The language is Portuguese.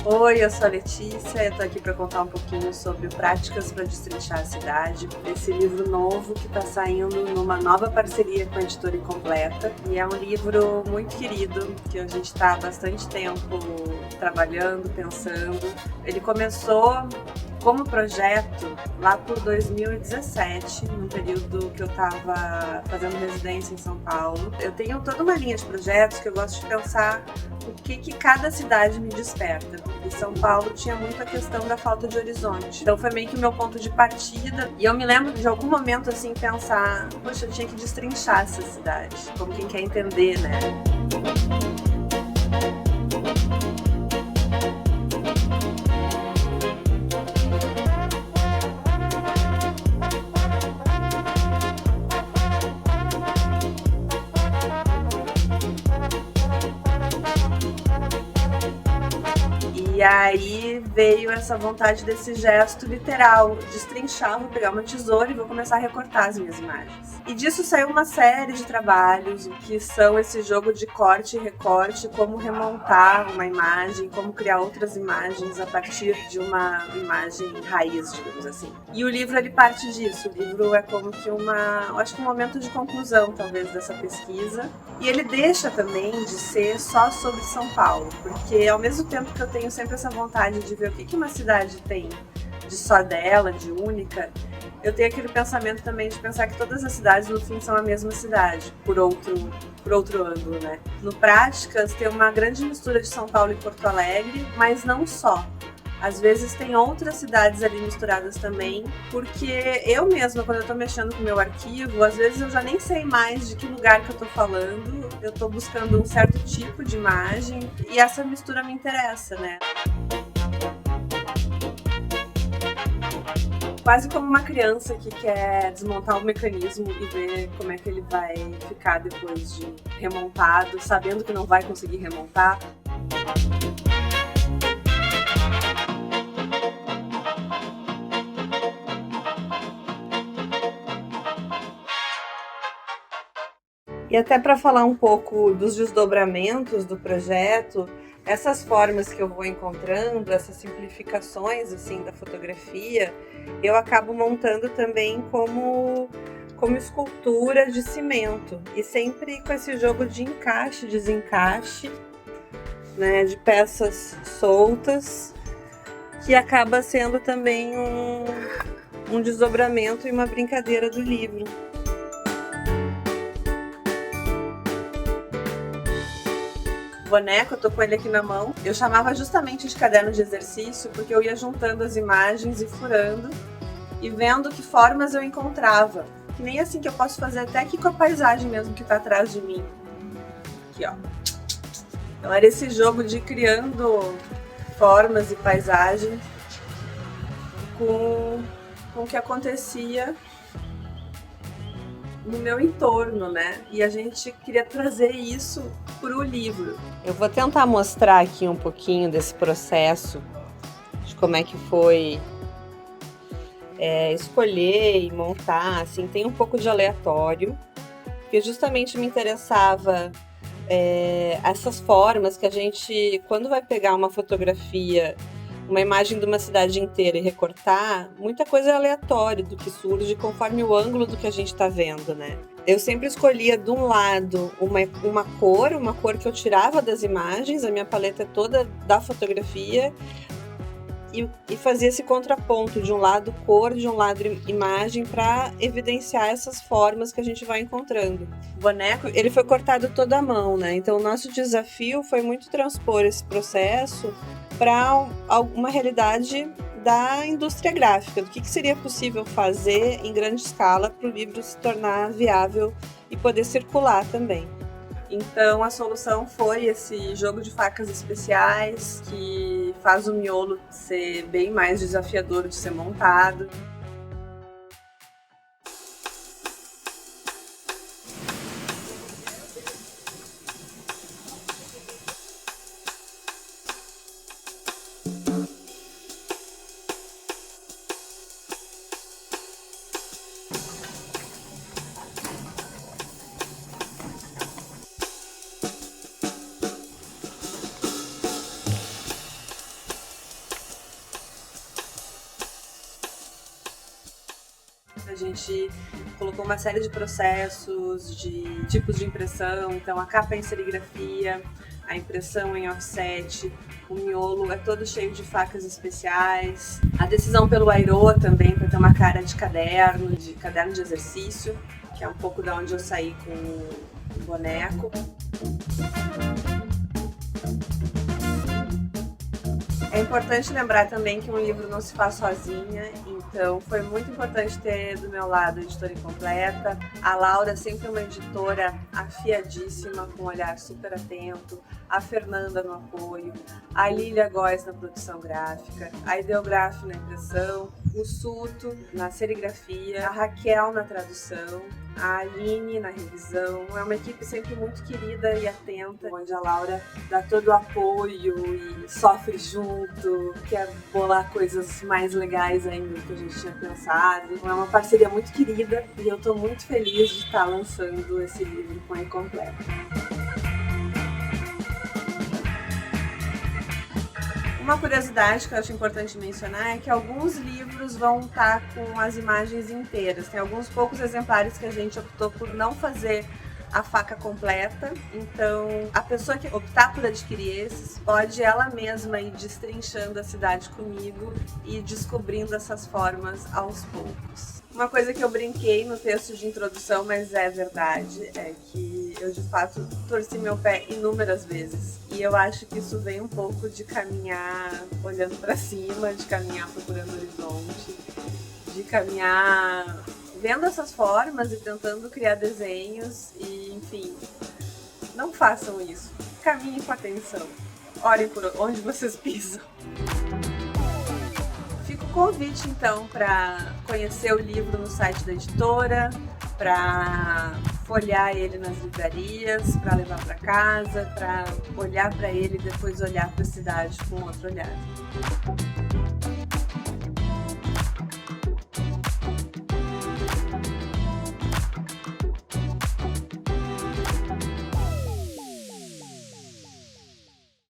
Oi, eu sou a Letícia, eu tô aqui para contar um pouquinho sobre Práticas para Destrinchar a Cidade, esse livro novo que está saindo numa nova parceria com a Editora Incompleta, e é um livro muito querido, que a gente está há bastante tempo trabalhando, pensando. Ele começou como projeto lá por 2017, num período que eu estava fazendo residência em São Paulo. Eu tenho toda uma linha de projetos que eu gosto de pensar o que cada cidade me desperta. E São Paulo tinha muito a questão da falta de horizonte. Então foi meio que o meu ponto de partida. E eu me lembro de algum momento assim pensar, poxa, eu tinha que destrinchar essa cidade, como quem quer entender, né? E aí veio essa vontade desse gesto literal, destrinchar, vou pegar uma tesoura e vou começar a recortar as minhas imagens. E disso saiu uma série de trabalhos, que são esse jogo de corte e recorte, como remontar uma imagem, como criar outras imagens a partir de uma imagem raiz, digamos assim. E o livro, ele parte disso. O livro é como que eu acho que um momento de conclusão, talvez, dessa pesquisa. E ele deixa também de ser só sobre São Paulo, porque ao mesmo tempo que eu tenho sempre essa vontade de ver o que uma cidade tem de só dela, de única, eu tenho aquele pensamento também de pensar que todas as cidades no fim são a mesma cidade, por outro ângulo, né? No Práticas tem uma grande mistura de São Paulo e Porto Alegre, mas não só. Às vezes tem outras cidades ali misturadas também, porque eu mesma, quando eu tô mexendo com o meu arquivo, às vezes eu já nem sei mais de que lugar que eu tô falando, eu tô buscando um certo tipo de imagem e essa mistura me interessa, né? Quase como uma criança que quer desmontar o mecanismo e ver como é que ele vai ficar depois de remontado, sabendo que não vai conseguir remontar. E até para falar um pouco dos desdobramentos do projeto, essas formas que eu vou encontrando, essas simplificações assim da fotografia, eu acabo montando também como escultura de cimento, e sempre com esse jogo de encaixe, desencaixe, né, de peças soltas, que acaba sendo também um desdobramento e uma brincadeira do livro. Boneco, eu tô com ele aqui na mão. Eu chamava justamente de caderno de exercício porque eu ia juntando as imagens e furando e vendo que formas eu encontrava. Que nem assim que eu posso fazer até aqui com a paisagem mesmo que tá atrás de mim. Aqui, ó. Então era esse jogo de criando formas e paisagens com o que acontecia no meu entorno, né? E a gente queria trazer isso para o livro. Eu vou tentar mostrar aqui um pouquinho desse processo, de como é que foi escolher e montar, assim, tem um pouco de aleatório, porque justamente me interessava essas formas que a gente, quando vai pegar uma fotografia, uma imagem de uma cidade inteira e recortar, muita coisa é aleatória do que surge conforme o ângulo do que a gente está vendo, né? Eu sempre escolhia de um lado uma cor que eu tirava das imagens, a minha paleta é toda da fotografia, e fazia esse contraponto, de um lado cor, de um lado imagem, para evidenciar essas formas que a gente vai encontrando. O boneco, ele foi cortado toda à mão, né? Então o nosso desafio foi muito transpor esse processo para uma realidade da indústria gráfica, do que seria possível fazer em grande escala para o livro se tornar viável e poder circular também. Então a solução foi esse jogo de facas especiais, que faz o miolo ser bem mais desafiador de ser montado. A gente colocou uma série de processos, de tipos de impressão, então a capa é em serigrafia, a impressão em offset, o miolo é todo cheio de facas especiais, a decisão pelo airô também para ter uma cara de caderno de exercício, que é um pouco da onde eu saí com o boneco. É importante lembrar também que um livro não se faz sozinha, então foi muito importante ter do meu lado a editora incompleta. A Laura sempre uma editora afiadíssima, com um olhar super atento, a Fernanda no apoio, a Lília Góes na produção gráfica, a Ideograf na impressão, o Suto na serigrafia, a Raquel na tradução, a Aline na revisão. É uma equipe sempre muito querida e atenta, onde a Laura dá todo o apoio e sofre junto, quer bolar coisas mais legais ainda do que a gente tinha pensado. É uma parceria muito querida e eu estou muito feliz de estar lançando esse livro com a Incompleta. Uma curiosidade que eu acho importante mencionar é que alguns livros vão estar com as imagens inteiras. Tem alguns poucos exemplares que a gente optou por não fazer a faca completa, então a pessoa que optar por adquirir esses pode ela mesma ir destrinchando a cidade comigo e descobrindo essas formas aos poucos. Uma coisa que eu brinquei no texto de introdução, mas é verdade, é que eu de fato torci meu pé inúmeras vezes. E eu acho que isso vem um pouco de caminhar olhando para cima, de caminhar procurando horizonte, de caminhar vendo essas formas e tentando criar desenhos e, enfim, não façam isso. Caminhem com atenção. Olhem por onde vocês pisam. Fica o convite, então, para conhecer o livro no site da editora, para folhear ele nas livrarias, para levar para casa, para olhar para ele e depois olhar para a cidade com outro olhar.